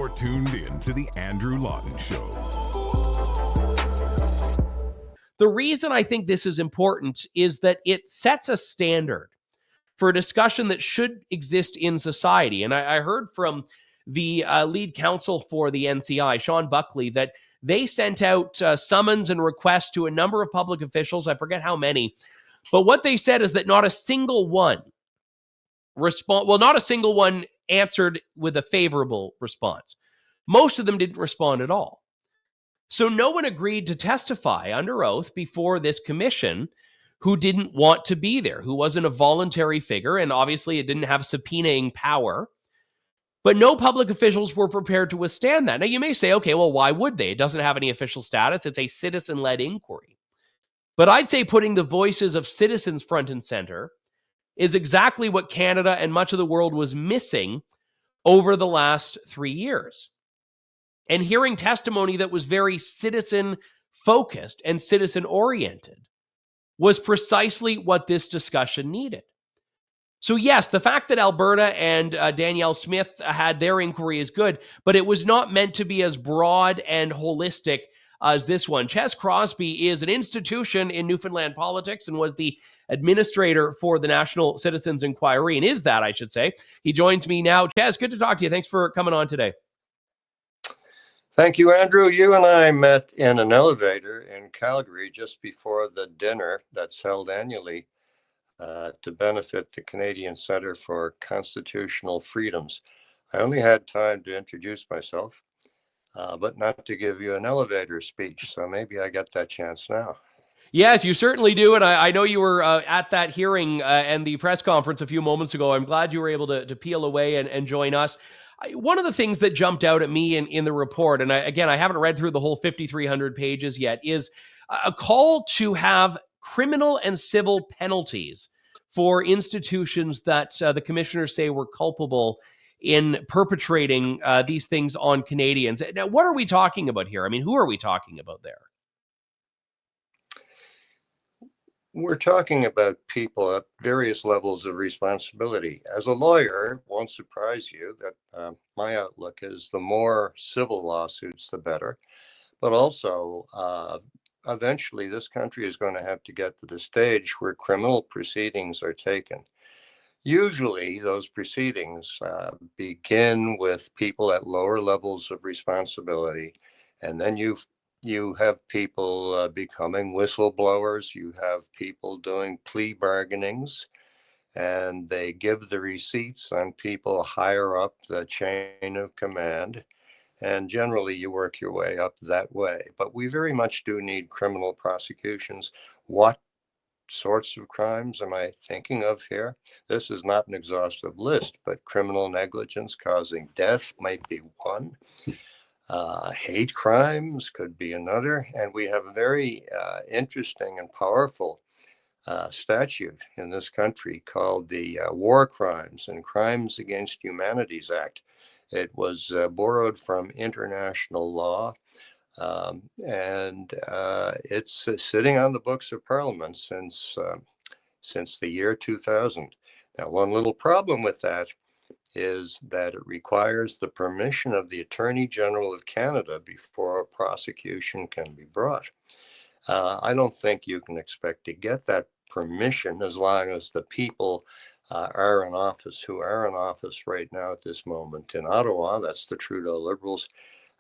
You're tuned in to The Andrew Lawton Show. The reason I think this is important is that it sets a standard for a discussion that should exist in society. And I heard from the lead counsel for the NCI, Sean Buckley, that they sent out summons and requests to a number of public officials. I forget how many. But what they said is that not a single one answered with a favorable response. Most of them didn't respond at all. So no one agreed to testify under oath before this commission who didn't want to be there, who wasn't a voluntary figure, and obviously it didn't have subpoenaing power. But no public officials were prepared to withstand that. Now, you may say, okay, well, why would they? It doesn't have any official status. It's a citizen-led inquiry. But I'd say putting the voices of citizens front and center is exactly what Canada and much of the world was missing over the last 3 years. And hearing testimony that was very citizen-focused and citizen-oriented was precisely what this discussion needed. So yes, the fact that Alberta and Danielle Smith had their inquiry is good, but it was not meant to be as broad and holistic as this one. Ches Crosbie is an institution in Newfoundland politics and was the administrator for the National Citizens Inquiry, and is that, I should say. He joins me now. Ches, good to talk to you. Thanks for coming on today. Thank you, Andrew. You and I met in an elevator in Calgary just before the dinner that's held annually to benefit the Canadian Centre for Constitutional Freedoms. I only had time to introduce myself, but not to give you an elevator speech, so maybe I get that chance now. Yes, you certainly do, and I know you were at that hearing and the press conference a few moments ago. I'm glad you were able to peel away and join us. One of the things that jumped out at me in the report, and I haven't read through the whole 5,300 pages yet, is a call to have criminal and civil penalties for institutions that the commissioners say were culpable in perpetrating these things on Canadians. Now, what are we talking about here? I mean, who are we talking about there? We're talking about people at various levels of responsibility. As a lawyer, it won't surprise you that my outlook is the more civil lawsuits, the better. But also, eventually, this country is going to have to get to the stage where criminal proceedings are taken. Usually, those proceedings begin with people at lower levels of responsibility, and then you have people becoming whistleblowers. You have people doing plea bargainings, and they give the receipts on people higher up the chain of command. And generally, you work your way up that way. But we very much do need criminal prosecutions. What sorts of crimes am I thinking of here? This is not an exhaustive list, but criminal negligence causing death might be one. Hate crimes could be another. And we have a very interesting and powerful statute in this country called the War Crimes and Crimes Against Humanities Act. It was borrowed from international law, and it's sitting on the books of Parliament since the year 2000. Now, one little problem with that is that it requires the permission of the Attorney General of Canada before a prosecution can be brought. I don't think you can expect to get that permission as long as the people are in office, who are in office right now at this moment in Ottawa. That's the Trudeau Liberals.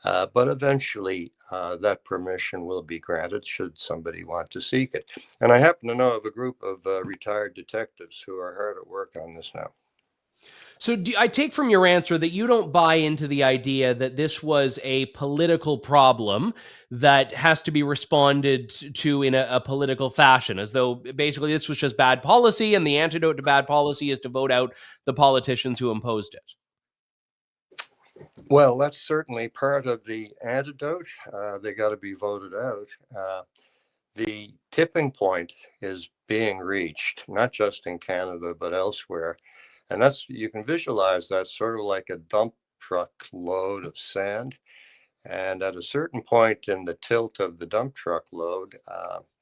But eventually that permission will be granted should somebody want to seek it. And I happen to know of a group of retired detectives who are hard at work on this now. So I take from your answer that you don't buy into the idea that this was a political problem that has to be responded to in a political fashion, as though basically this was just bad policy and the antidote to bad policy is to vote out the politicians who imposed it. Well, that's certainly part of the antidote. They got to be voted out. The tipping point is being reached, not just in Canada, but elsewhere. And you can visualize that sort of like a dump truck load of sand. And at a certain point in the tilt of the dump truck load,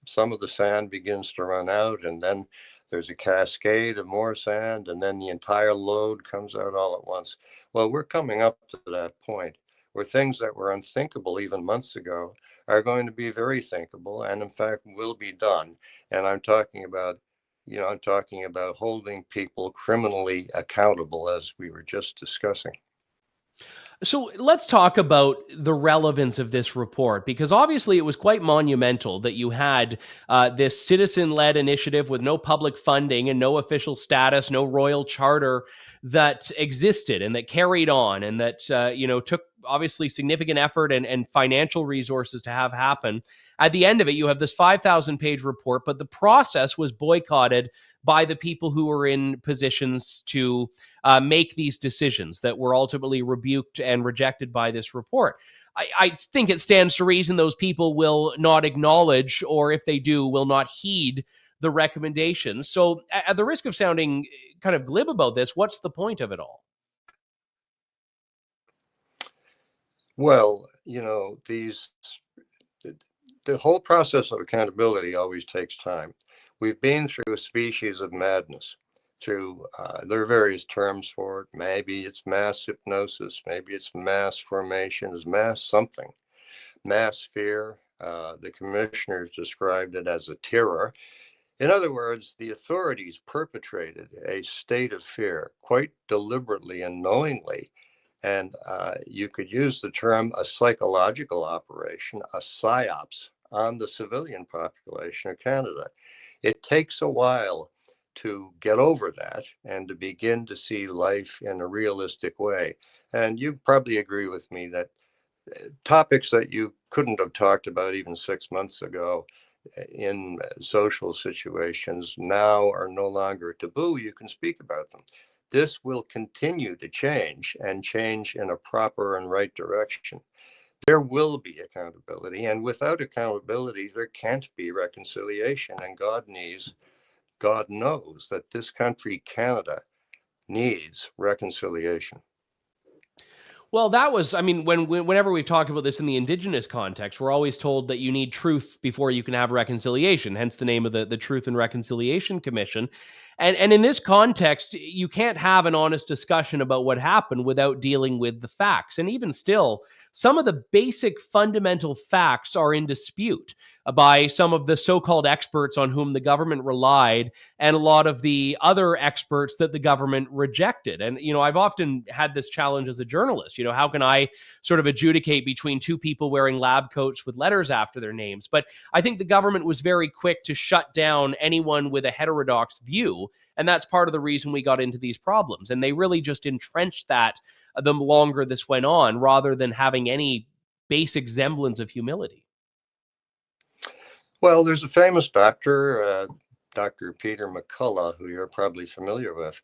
some of the sand begins to run out, and then there's a cascade of more sand, and then the entire load comes out all at once. Well, we're coming up to that point. where things that were unthinkable even months ago are going to be very thinkable and in fact will be done. And I'm talking about holding people criminally accountable, as we were just discussing. So let's talk about the relevance of this report, because obviously it was quite monumental that you had this citizen-led initiative with no public funding and no official status, no royal charter that existed and that carried on and that took obviously significant effort and financial resources to have happen. At the end of it, you have this 5,000-page report, but the process was boycotted by the people who were in positions to make these decisions that were ultimately rebuked and rejected by this report. I think it stands to reason those people will not acknowledge, or if they do, will not heed the recommendations. So, at the risk of sounding kind of glib about this, what's the point of it all? Well, the whole process of accountability always takes time. We've been through a species of madness. There are various terms for it. Maybe it's mass hypnosis. Maybe it's mass formation. Is mass something? Mass fear. The commissioners described it as a terror. In other words, the authorities perpetrated a state of fear quite deliberately and knowingly. And you could use the term a psychological operation, a psyops on the civilian population of Canada. It takes a while to get over that and to begin to see life in a realistic way. And you probably agree with me that topics that you couldn't have talked about even 6 months ago in social situations now are no longer taboo. You can speak about them. This will continue to change and change in a proper and right direction. There will be accountability, and without accountability, there can't be reconciliation. And God knows that this country, Canada, needs reconciliation. Well, that was, I mean, whenever we've talked about this in the Indigenous context, we're always told that you need truth before you can have reconciliation, hence the name of the Truth and Reconciliation Commission. And in this context, you can't have an honest discussion about what happened without dealing with the facts. And even still, some of the basic fundamental facts are in dispute by some of the so-called experts on whom the government relied and a lot of the other experts that the government rejected. And, I've often had this challenge as a journalist. How can I sort of adjudicate between two people wearing lab coats with letters after their names? But I think the government was very quick to shut down anyone with a heterodox view. And that's part of the reason we got into these problems. And they really just entrenched that the longer this went on, rather than having any basic semblance of humility. Well, there's a famous doctor, Dr. Peter McCullough, who you're probably familiar with,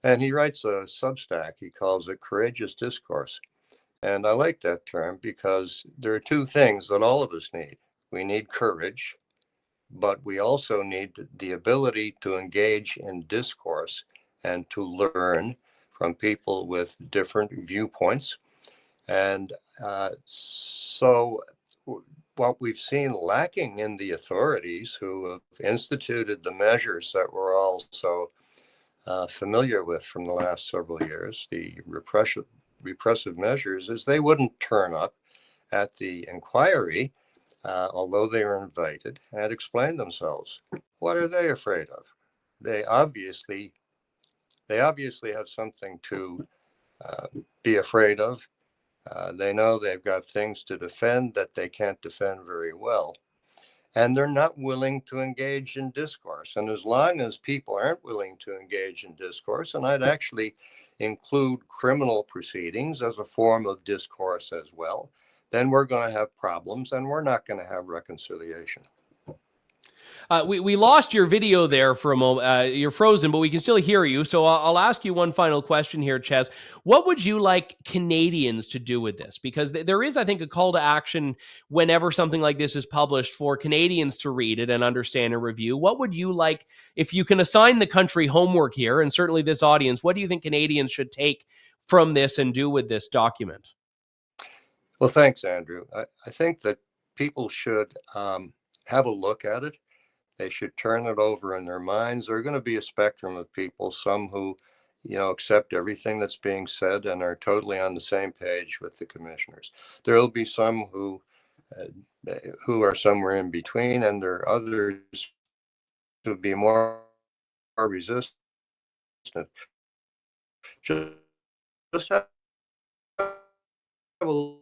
and he writes a Substack. He calls it Courageous Discourse. And I like that term because there are two things that all of us need. We need courage, but we also need the ability to engage in discourse and to learn from people with different viewpoints. And so what we've seen lacking in the authorities who have instituted the measures that we're all so familiar with from the last several years, the repressive measures, is they wouldn't turn up at the inquiry, although they were invited, and explain themselves. What are they afraid of? They obviously have something to be afraid of. They know they've got things to defend that they can't defend very well. And they're not willing to engage in discourse. And as long as people aren't willing to engage in discourse, and I'd actually include criminal proceedings as a form of discourse as well, then we're going to have problems and we're not going to have reconciliation. We lost your video there for a moment. You're frozen, but we can still hear you. So I'll ask you one final question here, Ches. What would you like Canadians to do with this? Because there is, I think, a call to action whenever something like this is published for Canadians to read it and understand and review. What would you like, if you can assign the country homework here, and certainly this audience, what do you think Canadians should take from this and do with this document? Well, thanks, Andrew. I think that people should have a look at it. They should turn it over in their minds. There are going to be a spectrum of people, some who, accept everything that's being said and are totally on the same page with the commissioners. There will be some who are somewhere in between, and there are others who will be more resistant. Just have a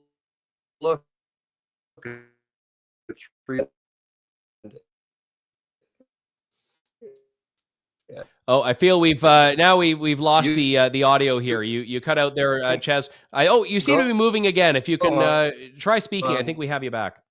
look at three. Oh, I feel we've lost the audio here. You cut out there, Ches. You seem to be moving again. If you can try speaking, I think we have you back.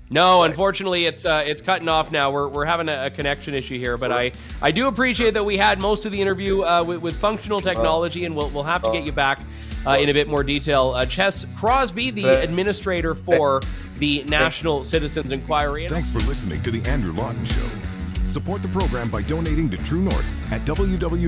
No, unfortunately, it's cutting off now. We're having a connection issue here, but I do appreciate that we had most of the interview with functional technology, and we'll have to get you back in a bit more detail. Ches Crosbie, the administrator for the National Citizens Inquiry. Thanks for listening to The Andrew Lawton Show. Support the program by donating to True North at www.tnc.news.